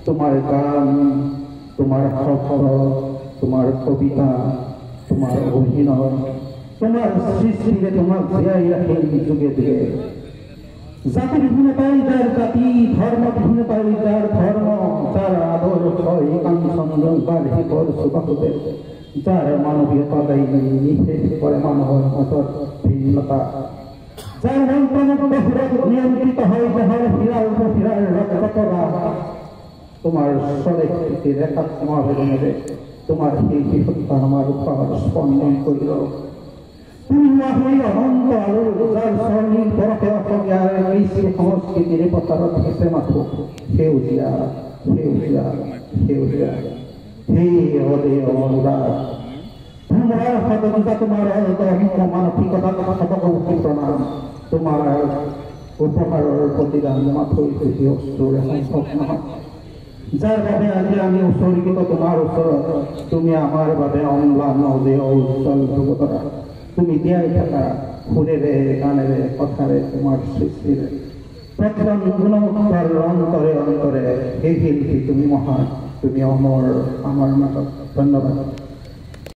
তোমার গান, তোমার শব্দ, তোমার কবিতা, তোমার অভিনয়, তোমার সৃষ্টিকে তোমার জিয়াই রাখে যুগে যুগে। জাতি বিভিন্নতায় যার জাতি, ধর্ম বিভিন্নতায় যার ধর্ম, যার আদর হয় কাঞ্চন গার্হিকর সুবাহুদের, যার মানবীয়তা দেয় নিষেধ করে মানবের মতর ভিন্নতা, যার নিয়ন্ত্রিত হয় যাহার হীরার উপর হীরার রক্তকরা। তোমার স্বরের রেখা তোমার বেদনে তোমার এই বিহত্তা আমার উপর স্পন্দন করিল। তুমি হই অনন্ত আলো, যার স্বর্ণীল পরতে অপজ্ঞার কৃষি সংস্কৃতির পতারত হেসে মাথো সেউজীয়া সেউজীয়া সেউজীয়া। হে অদে অনুরাগ, তোমার সততা, তোমার মানসিকতা সতকী প্রণাম। তোমার উপহাৰৰ প্ৰতিদান মাথৈ খুচি অস্ত্ৰৰ সম্ভৱ নহয়। যাৰ বাবে আজি আমি উৎসৰ্গিত তোমাৰ ওচৰত, তুমি আমাৰ বাবে অম্লান অজেয় উজ্জ্বল ধ্ৰুৱতৰা। তুমি জীয়াই থাকা সুৰেৰে গানেৰে কথাৰে তোমাৰ সৃষ্টিৰে প্ৰত্যেক গুণমুখৰ অন্তৰে অন্তৰে। সেই শিল্পী তুমি মহান, তুমি অমৰ আমাৰ মাজত। ধন্যবাদ।